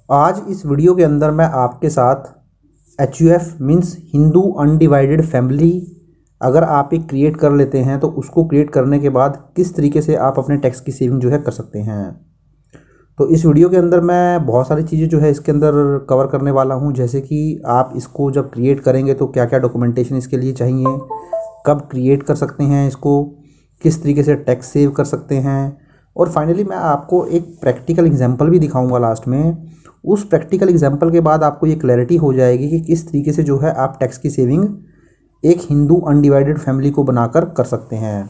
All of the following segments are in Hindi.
आज इस वीडियो के अंदर मैं आपके साथ HUF means Hindu undivided family अगर आप एक क्रिएट कर लेते हैं तो उसको क्रिएट करने के बाद किस तरीके से आप अपने टैक्स की सेविंग जो है कर सकते हैं। तो इस वीडियो के अंदर मैं बहुत सारी चीज़ें जो है इसके अंदर कवर करने वाला हूं, जैसे कि आप इसको जब क्रिएट करेंगे तो क्या क्या डॉक्यूमेंटेशन इसके लिए चाहिए, कब क्रिएट कर सकते हैं इसको, किस तरीके से टैक्स सेव कर सकते हैं, और फाइनली मैं आपको एक प्रैक्टिकल एग्जांपल भी दिखाऊंगा लास्ट में। उस प्रैक्टिकल एग्जांपल के बाद आपको ये क्लैरिटी हो जाएगी कि किस तरीके से जो है आप टैक्स की सेविंग एक हिंदू अनडिवाइडेड फैमिली को बनाकर कर सकते हैं।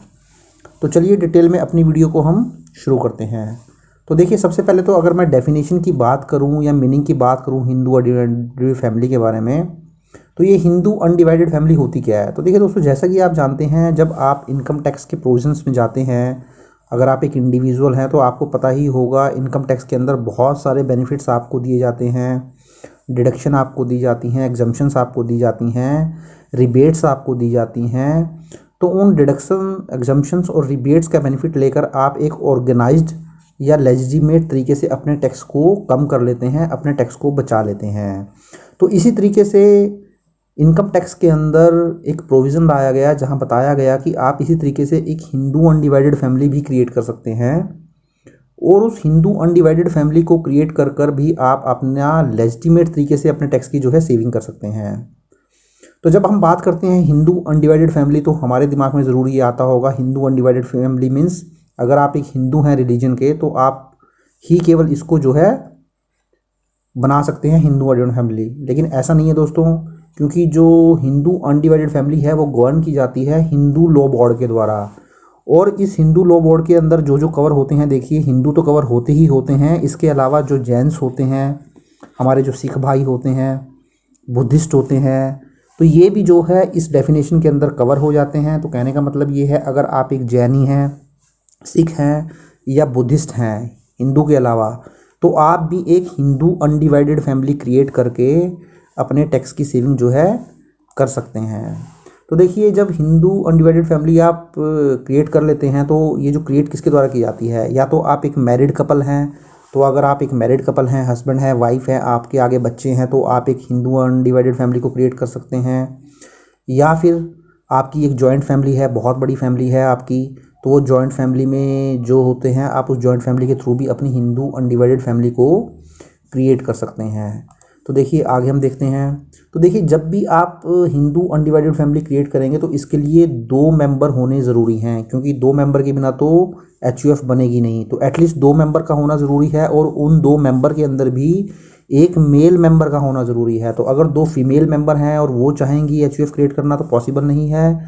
तो चलिए डिटेल में अपनी वीडियो को हम शुरू करते हैं। तो देखिए, सबसे पहले तो अगर मैं डेफिनेशन की बात करूं या मीनिंग की बात करूं हिंदू अनडिवाइडेड फैमिली के बारे में, तो ये हिंदू अनडिवाइडेड फैमिली होती क्या है। तो देखिए दोस्तों, जैसा कि आप जानते हैं, जब आप इनकम टैक्स के प्रोविजंस में जाते हैं, अगर आप एक इंडिविजुअल हैं तो आपको पता ही होगा इनकम टैक्स के अंदर बहुत सारे बेनिफिट्स आपको दिए जाते हैं, डिडक्शन आपको दी जाती हैं, एग्जम्पशंस आपको दी जाती हैं, रिबेट्स आपको दी जाती हैं। तो उन डिडक्शन, एग्जम्पशंस और रिबेट्स का बेनिफिट लेकर आप एक ऑर्गेनाइज्ड या लेजिटिमेट तरीके से अपने टैक्स को कम कर लेते हैं, अपने टैक्स को बचा लेते हैं। तो इसी तरीके से इनकम टैक्स के अंदर एक प्रोविज़न लाया गया जहां बताया गया कि आप इसी तरीके से एक हिंदू अनडिवाइडेड फैमिली भी क्रिएट कर सकते हैं, और उस हिंदू अनडिवाइडेड फैमिली को क्रिएट कर कर भी आप अपना लेजिटिमेट तरीके से अपने टैक्स की जो है सेविंग कर सकते हैं। तो जब हम बात करते हैं हिंदू अनडिवाइडेड फैमिली, तो हमारे दिमाग में ज़रूर ये आता होगा हिंदू अनडिवाइडेड फैमिली मीन्स अगर आप एक हिंदू हैं रिलीजन के, तो आप ही केवल इसको जो है बना सकते हैं हिंदू अनडिवाइडेड फैमिली। लेकिन ऐसा नहीं है दोस्तों, क्योंकि जो हिंदू अनडिवाइडेड फैमिली है वो गवर्न की जाती है हिंदू लॉ बोर्ड के द्वारा, और इस हिंदू लॉ बोर्ड के अंदर जो जो कवर होते हैं, देखिए हिंदू तो कवर होते ही होते हैं, इसके अलावा जो जैन्स होते हैं, हमारे जो सिख भाई होते हैं, बुद्धिस्ट होते हैं, तो ये भी जो है इस डेफिनेशन के अंदर कवर हो जाते हैं। तो कहने का मतलब ये है, अगर आप एक जैनी हैं, सिख हैं या बुद्धिस्ट हैं हिंदू के अलावा, तो आप भी एक हिंदू अनडिवाइडेड फैमिली क्रिएट करके अपने टैक्स की सेविंग जो है कर सकते हैं। तो देखिए, जब हिंदू अनडिवाइडेड फैमिली आप क्रिएट कर लेते हैं, तो ये जो क्रिएट किसके द्वारा की जाती है, या तो आप एक मैरिड कपल हैं, तो अगर आप एक मैरिड कपल हैं, हस्बैंड है, वाइफ है, आपके आगे बच्चे हैं, तो आप एक हिंदू अनडिवाइडेड फैमिली को क्रिएट कर सकते हैं। या फिर आपकी एक जॉइंट फैमिली है, बहुत बड़ी फैमिली है आपकी, तो वो जॉइंट फैमिली में जो होते हैं, आप उस जॉइंट फैमिली के थ्रू भी अपनी हिंदू अनडिवाइडेड फैमिली को क्रिएट कर सकते हैं। तो देखिए आगे हम देखते हैं। तो देखिए, जब भी आप हिंदू अनडिवाइडेड फैमिली क्रिएट करेंगे तो इसके लिए 2 मेंबर होने ज़रूरी हैं, क्योंकि 2 मेंबर के बिना तो HUF बनेगी नहीं। तो एटलीस्ट 2 मेंबर का होना ज़रूरी है, और उन 2 मेंबर के अंदर भी एक मेल मेंबर का होना ज़रूरी है। तो अगर 2 फीमेल मेंबर हैं और वो चाहेंगी HUF क्रिएट करना, तो पॉसिबल नहीं है।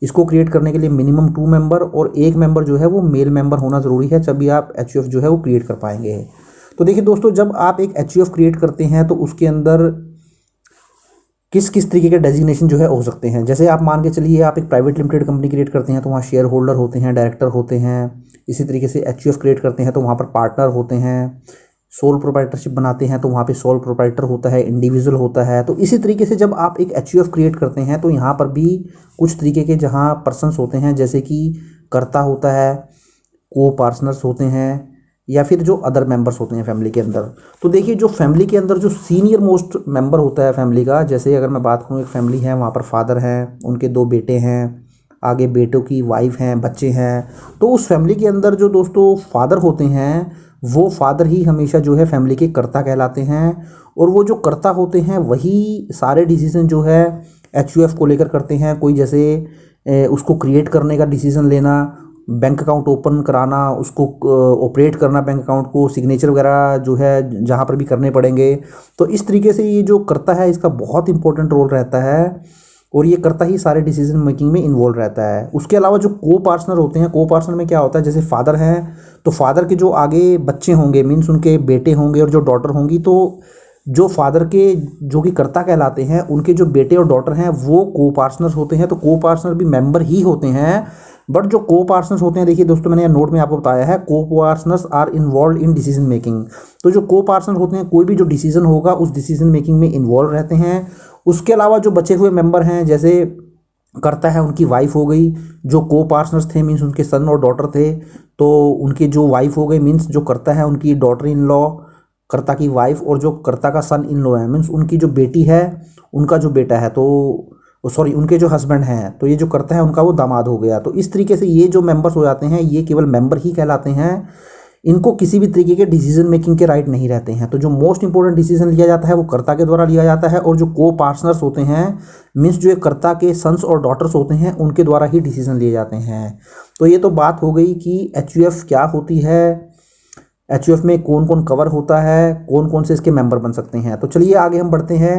इसको क्रिएट करने के लिए मिनिमम 2 मेंबर और 1 मेंबर जो है वो मेल मेंबर होना ज़रूरी है, तभी आप HUF जो है वो क्रिएट कर पाएंगे। तो देखिए दोस्तों, जब आप एक HUF क्रिएट करते हैं तो उसके अंदर किस किस तरीके के डेजिग्नेशन जो है हो सकते हैं। जैसे आप मान के चलिए, आप एक प्राइवेट लिमिटेड कंपनी क्रिएट करते हैं तो वहाँ शेयर होल्डर होते हैं, डायरेक्टर होते हैं। इसी तरीके से HUF क्रिएट करते हैं तो वहाँ पर पार्टनर होते हैं। सोल प्रोप्राइटरशिप बनाते हैं तो वहाँ पे सोल प्रोप्राइटर होता है, इंडिविजुअल होता है। तो इसी तरीके से जब आप एक HUF क्रिएट करते हैं तो यहाँ पर भी कुछ तरीके के जहाँ पर्सन्स होते हैं, जैसे कि कर्ता होता है, को पार्टनर्स होते हैं, या फिर जो अदर मेंबर्स होते हैं फैमिली के अंदर। तो देखिए, जो फैमिली के अंदर जो सीनियर मोस्ट मेंबर होता है फैमिली का, जैसे अगर मैं बात करूँ, एक फैमिली है, वहाँ पर फादर हैं, उनके 2 बेटे हैं, आगे बेटों की वाइफ हैं, बच्चे हैं। तो उस फैमिली के अंदर जो दोस्तों फादर होते हैं, वो फादर ही हमेशा जो है फैमिली के कर्ता कहलाते हैं, और वो जो कर्ता होते हैं वही सारे डिसीजन जो है HUF को लेकर करते हैं। कोई जैसे उसको क्रिएट करने का डिसीजन लेना, बैंक अकाउंट ओपन कराना, उसको ऑपरेट करना, बैंक अकाउंट को, सिग्नेचर वगैरह जो है जहाँ पर भी करने पड़ेंगे। तो इस तरीके से ये जो करता है इसका बहुत इंपॉर्टेंट रोल रहता है, और ये करता ही सारे डिसीजन मेकिंग में इन्वॉल्व रहता है। उसके अलावा जो को पार्टनर होते हैं, को पार्टनर में क्या होता है, जैसे फादर हैं तो फादर के जो आगे बच्चे होंगे, मीन्स उनके बेटे होंगे और जो डॉटर होंगी, तो जो फादर के जो कि कर्ता कहलाते हैं, उनके जो बेटे और डॉटर हैं वो को पार्टनर्स होते हैं। तो को पार्टनर भी मेंबर ही होते हैं, बट जो को पार्टनर्स होते हैं, देखिए दोस्तों, मैंने नोट में आपको बताया है, को partners are involve in decision making. तो जो को पार्टनर होते हैं, कोई भी जो डिसीजन होगा उस डिसीजन मेकिंग में इन्वॉल्व रहते हैं। उसके अलावा जो बचे हुए मेंबर हैं, जैसे करता है उनकी वाइफ हो गई, जो को पार्टनर्स थे मीन्स उनके सन और डॉटर थे, तो उनके जो वाइफ हो गई मीन्स जो करता है उनकी डॉटर इन लॉ, कर्ता की वाइफ और जो कर्ता का सन इन लॉ है, मीन्स उनकी जो बेटी है उनका जो बेटा है, तो सॉरी उनके जो हस्बैंड हैं, तो ये जो कर्ता है उनका वो दामाद हो गया। तो इस तरीके से ये जो मेंबर्स हो जाते हैं ये केवल मेंबर ही कहलाते हैं, इनको किसी भी तरीके के डिसीजन मेकिंग के राइट नहीं रहते हैं। तो जो मोस्ट इंपॉर्टेंट डिसीजन लिया जाता है वो कर्ता के द्वारा लिया जाता है, और जो को पार्टनर्स होते हैं मीन्स जो एक कर्ता के सन्स और डॉटर्स होते हैं उनके द्वारा ही डिसीजन लिए जाते हैं। तो ये तो बात हो गई कि एचयूएफ क्या होती है, एचयूएफ में कौन कौन कवर होता है, कौन कौन से इसके मेंबर बन सकते हैं। तो चलिए आगे हम बढ़ते हैं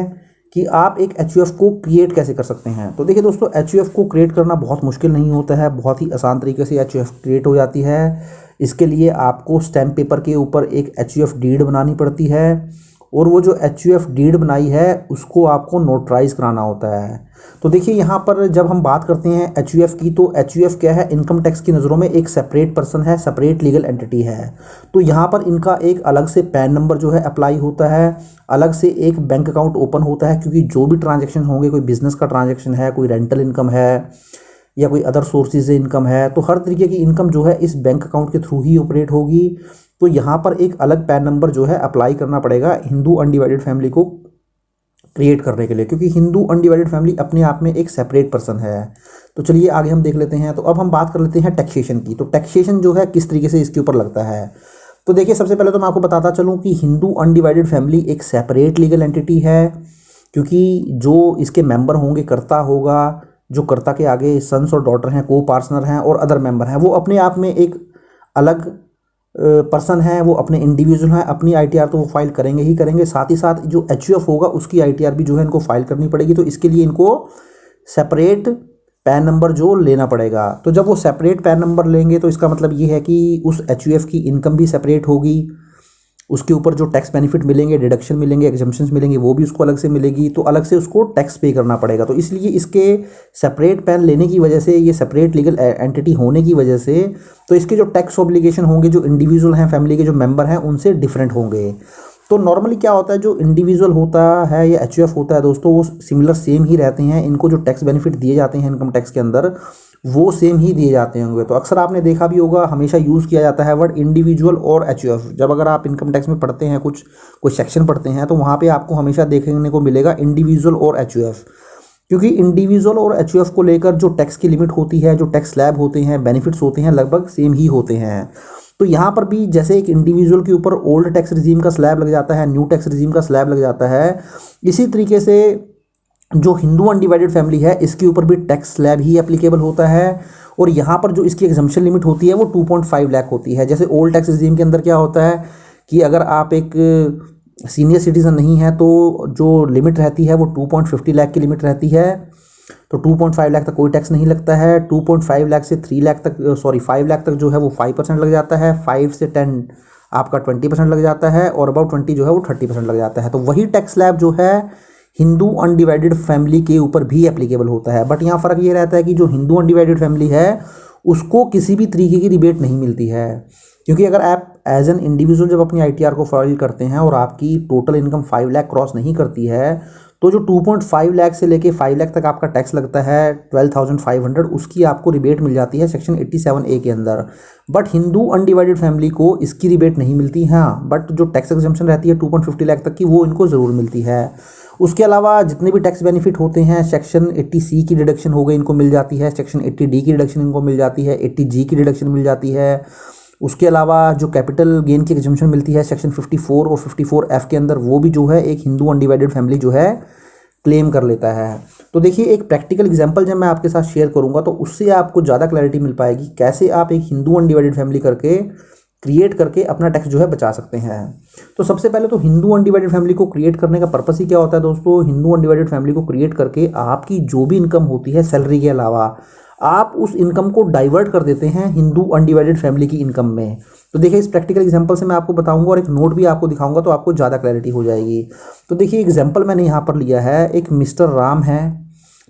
कि आप एक एचयूएफ को क्रिएट कैसे कर सकते हैं। तो देखिए दोस्तों, एचयूएफ को क्रिएट करना बहुत मुश्किल नहीं होता है, बहुत ही आसान तरीके से एचयूएफ क्रिएट हो जाती है। इसके लिए आपको स्टैम्प पेपर के ऊपर एक एचयूएफ डीड बनानी पड़ती है, और वो जो एचयूएफ डीड बनाई है उसको आपको नोटराइज कराना होता है। तो देखिए यहाँ पर जब हम बात करते हैं एचयूएफ की, तो एचयूएफ क्या है, इनकम टैक्स की नज़रों में एक सेपरेट पर्सन है, सेपरेट लीगल एंटिटी है। तो यहाँ पर इनका एक अलग से पैन नंबर जो है अप्लाई होता है, अलग से एक बैंक अकाउंट ओपन होता है, क्योंकि जो भी ट्रांजैक्शन होंगे, कोई बिजनेस का ट्रांजैक्शन है, कोई रेंटल इनकम है या कोई अदर सोर्सेज से इनकम है, तो हर तरीके की इनकम जो है इस बैंक अकाउंट के थ्रू ही ऑपरेट होगी। तो यहाँ पर एक अलग पैन नंबर जो है अप्लाई करना पड़ेगा हिंदू अनडिवाइडेड फैमिली को क्रिएट करने के लिए, क्योंकि हिंदू अनडिवाइडेड फैमिली अपने आप में एक सेपरेट पर्सन है। तो चलिए आगे हम देख लेते हैं। तो अब हम बात कर लेते हैं टैक्सेशन की। तो टैक्सेशन जो है किस तरीके से इसके ऊपर लगता है। तो देखिए सबसे पहले तो मैं आपको बताता चलूँ कि हिंदू अनडिवाइडेड फैमिली एक सेपरेट लीगल एंटिटी है, क्योंकि जो इसके मेंबर होंगे, कर्ता होगा, जो कर्ता के आगे सन्स और डॉटर हैं, को पार्टनर हैं और अदर मेंबर हैं, वो अपने आप में एक अलग पर्सन है, वो अपने इंडिविजुअल हैं। अपनी आईटीआर तो वो फाइल करेंगे ही करेंगे, साथ ही साथ जो एचयूएफ होगा उसकी आईटीआर भी जो है इनको फाइल करनी पड़ेगी। तो इसके लिए इनको सेपरेट पैन नंबर जो लेना पड़ेगा। तो जब वो सेपरेट पैन नंबर लेंगे तो इसका मतलब ये है कि उस एचयूएफ की इनकम भी सेपरेट होगी, उसके ऊपर जो टैक्स बेनिफिट मिलेंगे, डिडक्शन मिलेंगे, एग्जम्पशंस मिलेंगे, वो भी उसको अलग से मिलेगी, तो अलग से उसको टैक्स पे करना पड़ेगा। तो इसलिए इसके सेपरेट पैन लेने की वजह से, ये सेपरेट लीगल एंटिटी होने की वजह से, तो इसके जो टैक्स ऑब्लिगेशन होंगे, जो इंडिविजुअल हैं, फैमिली के जो मेंबर हैं, उनसे डिफरेंट होंगे। तो नॉर्मली क्या होता है, जो इंडिविजुअल होता है या एचयूएफ होता है दोस्तों, वो सिमिलर सेम ही रहते हैं। इनको जो टैक्स बेनिफिट दिए जाते हैं इनकम टैक्स के अंदर, वो सेम ही दिए जाते होंगे। तो अक्सर आपने देखा भी होगा, हमेशा यूज़ किया जाता है वर्ड इंडिविजुअल और एचयूएफ। जब अगर आप इनकम टैक्स में पढ़ते हैं, कुछ सेक्शन पढ़ते हैं, तो वहाँ पे आपको हमेशा देखने को मिलेगा इंडिविजुअल और एचयूएफ, क्योंकि इंडिविजुअल और एचयूएफ को लेकर जो टैक्स की लिमिट होती है, जो टैक्स स्लैब होते हैं, बेनिफिट्स होते हैं, लगभग सेम ही होते हैं। तो यहाँ पर भी जैसे एक इंडिविजुअल के ऊपर ओल्ड टैक्स रिजीम का स्लैब लग जाता है, न्यू टैक्स रिजीम का स्लैब लग जाता है, इसी तरीके से जो हिंदू अनडिवाइडेड फैमिली है इसके ऊपर भी टैक्स स्लैब ही एप्लीकेबल होता है। और यहाँ पर जो इसकी एग्जम्पशन लिमिट होती है वो 2.5 लाख होती है। जैसे ओल्ड टैक्स रिजीम के अंदर क्या होता है कि अगर आप एक सीनियर सिटीज़न नहीं है तो जो लिमिट रहती है वो 2.50 लाख की लिमिट रहती है। तो 2.5 लाख तक कोई टैक्स नहीं लगता है। 2.5 लाख से 3 लाख तक 5 लाख तक जो है वो 5% लग जाता है। 5 से 10 आपका 20% लग जाता है, और अबाउट 20 जो है वो 30% लग जाता है। तो वही टैक्स स्लैब जो है हिंदू अनडिवाइडेड फैमिली के ऊपर भी एप्लीकेबल होता है। बट यहाँ फ़र्क ये रहता है कि जो हिंदू अनडिवाइडेड फैमिली है उसको किसी भी तरीके की रिबेट नहीं मिलती है, क्योंकि अगर आप एज एन इंडिविजुअल जब अपनी आईटीआर को फाइल करते हैं और आपकी टोटल इनकम 5 लाख क्रॉस नहीं करती है, तो जो 2.5 लाख से लेके 5 लाख तक आपका टैक्स लगता है 12,500, उसकी आपको रिबेट मिल जाती है सेक्शन 87A के अंदर। बट हिंदू अनडिवाइडेड फैमिली को इसकी रिबेट नहीं मिलती। हाँ, बट जो टैक्स एग्जम्पशन रहती है 2.50 लाख तक की, वो इनको ज़रूर मिलती है। उसके अलावा जितने भी टैक्स बेनिफिट होते हैं, सेक्शन 80C की डिडक्शन हो गई, इनको मिल जाती है। सेक्शन 80D की डिडक्शन इनको मिल जाती है। 80G की डिडक्शन मिल जाती है। उसके अलावा जो कैपिटल गेन की एग्जम्पशन मिलती है सेक्शन 54 और 54F के अंदर, वो भी जो है एक हिंदू अनडिवाइडेड फैमिली जो है क्लेम कर लेता है। तो देखिए एक प्रैक्टिकल एग्जांपल जब मैं आपके साथ शेयर करूंगा तो उससे आपको ज़्यादा क्लैरिटी मिल पाएगी कैसे आप एक हिंदू अनडिवाइडेड फैमिली करके क्रिएट करके अपना टैक्स जो है बचा सकते हैं। तो सबसे पहले तो हिंदू अनडिवाइडेड फैमिली को क्रिएट करने का पर्पस ही क्या होता है दोस्तों, हिंदू अनडिवाइडेड फैमिली को क्रिएट करके आपकी जो भी इनकम होती है सैलरी के अलावा, आप उस इनकम को डाइवर्ट कर देते हैं हिंदू अनडिवाइडेड फैमिली की इनकम में। तो देखिए इस प्रैक्टिकल एग्जांपल से मैं आपको बताऊंगा और एक नोट भी आपको दिखाऊंगा, तो आपको ज़्यादा क्लैरिटी हो जाएगी। तो देखिए एग्जांपल मैंने यहाँ पर लिया है, एक मिस्टर राम है।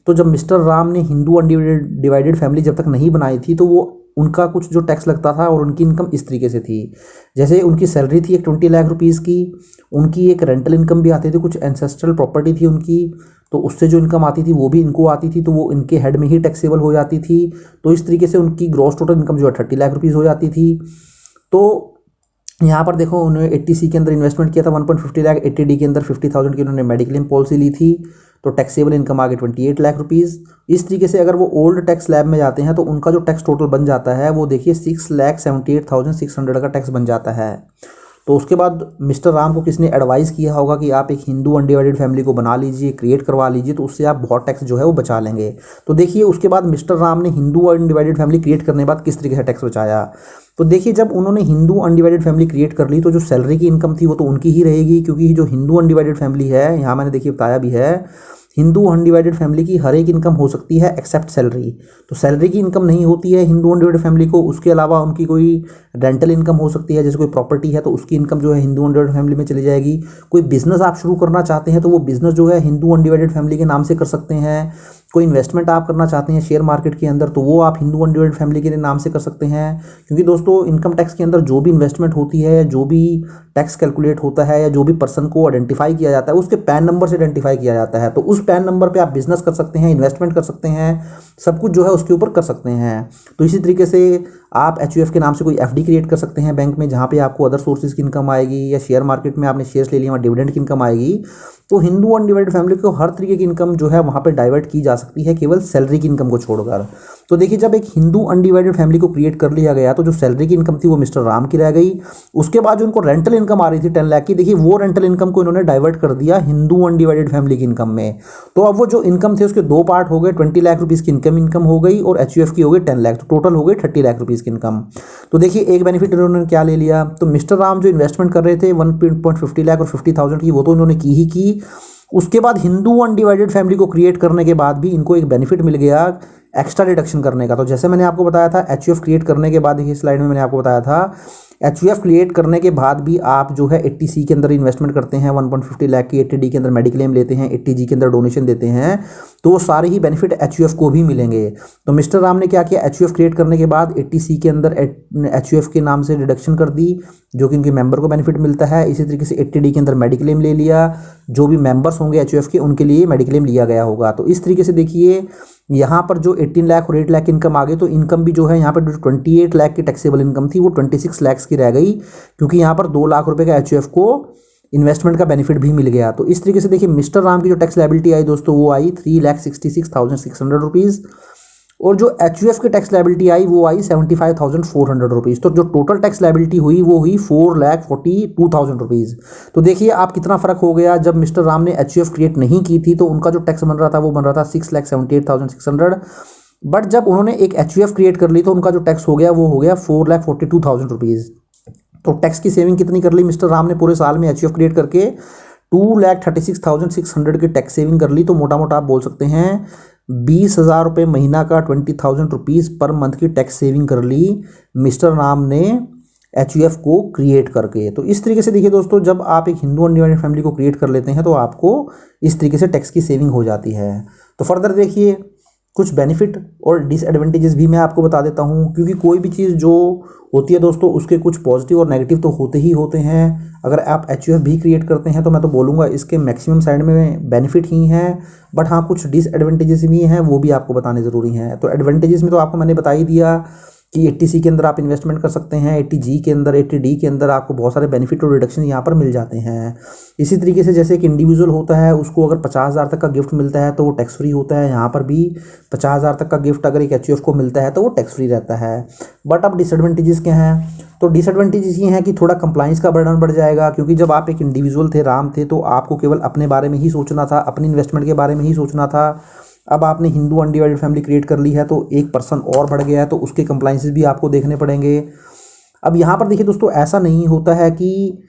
तो जब मिस्टर राम ने हिंदू अनडिवाइडेड फैमिली जब तक नहीं बनाई थी, तो वो उनका कुछ जो टैक्स लगता था और उनकी इनकम इस तरीके से थी। जैसे उनकी सैलरी थी एक 20 लाख रुपीज़ की, उनकी एक रेंटल इनकम भी आती थी, कुछ एंसेस्ट्रल प्रॉपर्टी थी उनकी, तो उससे जो इनकम आती थी वो भी इनको आती थी, तो वो इनके हेड में ही टैक्सेबल हो जाती थी। तो इस तरीके से उनकी ग्रॉस टोटल इनकम जो है 30 लाख रुपीज़ हो जाती थी। तो यहाँ पर देखो उन्होंने 80C के अंदर इन्वेस्टमेंट किया था 1.50 लाख, 80D के अंदर 50,000 की उन्होंने मेडिक्लेम पॉलिसी ली थी, तो टैक्सेबल इनकम आ गई 28 लाख रुपीज़। इस तरीके से अगर वो ओल्ड टैक्स स्लैब में जाते हैं तो उनका जो टैक्स टोटल बन जाता है वो देखिए 6,78,600 का टैक्स बन जाता है। तो उसके बाद मिस्टर राम को किसने एडवाइस किया होगा कि आप एक हिंदू अनडिवाइडेड फैमिली को बना लीजिए, क्रिएट करवा लीजिए, तो उससे आप बहुत टैक्स जो है वो बचा लेंगे। तो देखिए उसके बाद मिस्टर राम ने हिंदू अनडिवाइडेड फैमिली क्रिएट करने के बाद किस तरीके से टैक्स बचाया। तो देखिए जब उन्होंने हिंदू अनडिवाइडेड फैमिली क्रिएट कर ली तो जो सैलरी की इनकम थी वो तो उनकी ही रहेगी, क्योंकि जो हिंदू अनडिवाइडेड फैमिली है, यहाँ मैंने देखिए बताया भी है, हिंदू अनडिवाइडेड फैमिली की हर एक इनकम हो सकती है एक्सेप्ट सैलरी। तो सैलरी की इनकम नहीं होती है हिंदू अनडिवाइडेड फैमिली को, उसके अलावा उनकी कोई रेंटल इनकम हो सकती है, जैसे कोई प्रॉपर्टी है तो उसकी इनकम जो है हिंदू अनडिवाइडेड फैमिली में चली जाएगी। कोई बिजनेस आप शुरू करना चाहते हैं तो वो बिजनेस जो है हिंदू अनडिवाइडेड फैमिली के नाम से कर सकते हैं। कोई इन्वेस्टमेंट आप करना चाहते हैं शेयर मार्केट के अंदर तो वो आप हिंदू अनडिवाइडेड फैमिली के नाम से कर सकते हैं। क्योंकि दोस्तों इनकम टैक्स के अंदर जो भी इन्वेस्टमेंट होती है, जो भी टैक्स कैलकुलेट होता है, या जो भी पर्सन को आइडेंटिफाई किया जाता है उसके पैन नंबर से आइडेंटिफाई किया जाता है। तो उस पैन नंबर पे आप बिजनेस कर सकते हैं, इन्वेस्टमेंट कर सकते हैं, सब कुछ जो है उसके ऊपर कर सकते हैं। तो इसी तरीके से आप एचयूएफ के नाम से कोई एफडी क्रिएट कर सकते हैं बैंक में, जहाँ पे आपको अदर सोर्सेज की इनकम आएगी, या शेयर मार्केट में आपने शेयर्स ले लिया वहाँ डिविडेंड की इनकम आएगी। तो हिंदू अनडिवाइडेड फैमिली को हर तरीके की इनकम जो है वहाँ पे डाइवर्ट की जा सकती है, केवल सैलरी की इनकम को छोड़कर। तो देखिए जब एक हिंदू अनडिवाइडेड फैमिली को क्रिएट कर लिया गया तो जो सैलरी की इनकम थी वो मिस्टर राम की रह गई। उसके बाद जो उनको रेंटल इनकम आ रही थी 10 लाख की, देखिए वो रेंटल इनकम को इन्होंने डाइवर्ट कर दिया हिंदू अनडिवाइडेड फैमिली की इनकम में। तो अब वो जो इनकम थे उसके दो पार्ट हो गए, 20 लाख रुपीज़ की इनकम हो गई और एचयूएफ की हो गई 10 लाख, तो टोटल हो गई 30 लाख रुपीज़ की इनकम। तो देखिए एक बेनिफिट इन्होंने क्या ले लिया, तो मिस्टर राम जो इन्वेस्टमेंट कर रहे थे 1.50 लाख और 50,000 की, वो तो इन्होंने की ही की। उसके बाद हिंदू अनडिवाइडेड फैमिली को क्रिएट करने के बाद भी इनको एक बेनिफिट मिल गया एक्स्ट्रा डिडक्शन करने का। तो जैसे मैंने आपको बताया था एचयूएफ क्रिएट करने के बाद, देखिए स्लाइड में मैंने आपको बताया था एचयूएफ क्रिएट करने के बाद भी आप जो है 80C के अंदर इन्वेस्टमेंट करते हैं 1.50 लाख की, 80D के अंदर मेडिक्लेम लेते हैं, 80G के अंदर डोनेशन देते हैं, तो वो सारे ही बेनिफिट एचयूएफ को भी मिलेंगे। तो मिस्टर राम ने क्या किया, एचयूएफ क्रिएट करने के बाद 80C के अंदर एचयूएफ के नाम से डिडक्शन कर दी, जो कि उनके मेंबर को बेनिफिट मिलता है। इसी तरीके से 80D के अंदर मेडिक्लेम ले लिया, जो भी मेंबर्स होंगे एचयूएफ के उनके लिए मेडिक्लेम लिया गया होगा। तो इस तरीके से देखिए यहाँ पर जो 18 लाख और 8 लाख की इनकम आ गई, तो इनकम भी जो है यहाँ पर जो 28 लाख की टैक्सेबल इनकम थी वो 26 लाख की रह गई, क्योंकि यहाँ पर 2 लाख रुपए का एचयूएफ को इन्वेस्टमेंट का बेनिफिट भी मिल गया। तो इस तरीके से देखिए मिस्टर राम की जो टैक्स लायबिलिटी आई दोस्तों वो आई 3,66,600 रुपीज़, और जो एचयूएफ की टैक्स लायबिलिटी आई वो आई 75,400 रुपीज़। तो जो टोटल टैक्स लायबिलिटी हुई वो हुई 4,42,000 रुपीज़। तो देखिए आप कितना फ़र्क हो गया, जब मिस्टर राम ने एचयूएफ क्रिएट नहीं की थी तो उनका जो टैक्स बन रहा था वो बन रहा था 6,78,600, बट जब उन्होंने एक एचयूएफ क्रिएट कर ली तो उनका जो टैक्स हो गया वो हो गया 4,42,000 रुपीज़। तो टैक्स की सेविंग कितनी कर ली मिस्टर राम ने पूरे साल में एचयूएफ क्रिएट करके, 2,36,600 की टैक्स सेविंग कर ली। तो मोटा मोटा आप बोल सकते हैं 20,000 रुपये महीना का 20,000 रुपीज़ पर मंथ की टैक्स सेविंग कर ली मिस्टर राम ने एचयूएफ को क्रिएट करके। तो इस तरीके से देखिए दोस्तों, जब आप एक हिंदू अनडिवाइडेड फैमिली को क्रिएट कर लेते हैं तो आपको इस तरीके से टैक्स की सेविंग हो जाती है। तो फर्दर देखिए कुछ बेनिफिट और डिसएडवांटेजेस भी मैं आपको बता देता हूँ, क्योंकि कोई भी चीज़ जो होती है दोस्तों उसके कुछ पॉजिटिव और नेगेटिव तो होते ही होते हैं। अगर आप एचयूएफ भी क्रिएट करते हैं तो मैं तो बोलूँगा इसके मैक्सिमम साइड में बेनिफिट ही हैं, बट हाँ कुछ डिसएडवांटेजेस भी हैं, वो भी आपको बताने ज़रूरी हैं। तो एडवांटेजेस में तो आपको मैंने बता ही दिया कि 80C के अंदर आप इन्वेस्टमेंट कर सकते हैं, 80G के अंदर, 80D के अंदर आपको बहुत सारे बेनिफिट और रिडक्शन यहाँ पर मिल जाते हैं। इसी तरीके से जैसे एक इंडिविजुअल होता है उसको अगर 50,000 तक का गिफ्ट मिलता है तो वो टैक्स फ्री होता है, यहाँ पर भी 50,000 तक का गिफ्ट अगर एक एचयूएफ को मिलता है तो वो टैक्स फ्री रहता है। बट अब डिसएडवांटेजेस क्या हैं, तो डिसएडवांटेजेस ये हैं कि थोड़ा कंप्लाइंस का बर्डन बढ़ जाएगा, क्योंकि जब आप एक इंडिविजुअल थे, राम थे, तो आपको केवल अपने बारे में ही सोचना था, अपनी इन्वेस्टमेंट के बारे में ही सोचना था। अब आपने हिंदू अनडिवाइडेड फैमिली क्रिएट कर ली है तो एक पर्सन और बढ़ गया है, तो उसके कंप्लाइंसेस भी आपको देखने पड़ेंगे। अब यहाँ पर देखिए दोस्तों, ऐसा नहीं होता है कि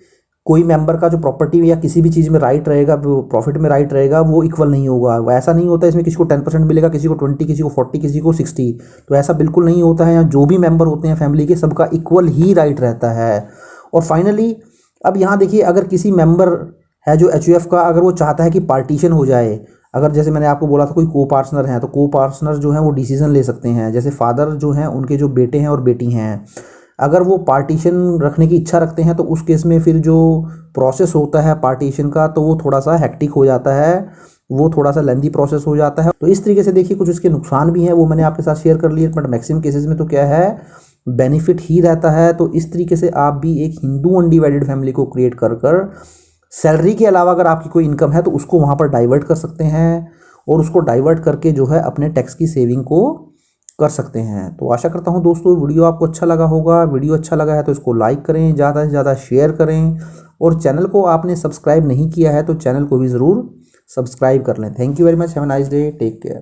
कोई मेंबर का जो प्रॉपर्टी या किसी भी चीज़ में राइट रहेगा, प्रॉफिट में राइट रहेगा, वो इक्वल नहीं होगा। ऐसा नहीं होता है, इसमें किसी को 10% मिलेगा, किसी को 20, किसी को 40, किसी को 60, तो ऐसा बिल्कुल नहीं होता है। यहाँ जो भी मेंबर होते हैं फैमिली के सबका इक्वल ही राइट रहता है। और फाइनली अब यहाँ देखिए, अगर किसी मेंबर है जो एचयूएफ का, अगर वो चाहता है कि पार्टीशन हो जाए, अगर जैसे मैंने आपको बोला था कोई को पार्टनर हैं, तो को पार्टनर जो हैं वो डिसीजन ले सकते हैं। जैसे फादर जो हैं उनके जो बेटे हैं और बेटी हैं, अगर वो पार्टीशन रखने की इच्छा रखते हैं तो उस केस में फिर जो प्रोसेस होता है पार्टीशन का तो वो थोड़ा सा हेक्टिक हो जाता है, वो थोड़ा सा लेंदी प्रोसेस हो जाता है। तो इस तरीके से देखिए कुछ उसके नुकसान भी हैं, वो मैंने आपके साथ शेयर कर लिए। बट मैक्सिमम केसेस में तो क्या है बेनिफिट ही रहता है। तो इस तरीके से आप भी एक हिंदू अनडिवाइडेड फैमिली को क्रिएट कर कर सैलरी के अलावा अगर आपकी कोई इनकम है तो उसको वहाँ पर डाइवर्ट कर सकते हैं, और उसको डाइवर्ट करके जो है अपने टैक्स की सेविंग को कर सकते हैं। तो आशा करता हूँ दोस्तों वीडियो आपको अच्छा लगा होगा। वीडियो अच्छा लगा है तो इसको लाइक करें, ज़्यादा से ज़्यादा शेयर करें, और चैनल को आपने सब्सक्राइब नहीं किया है तो चैनल को भी ज़रूर सब्सक्राइब कर लें। Thank you very much, have a nice day, take care.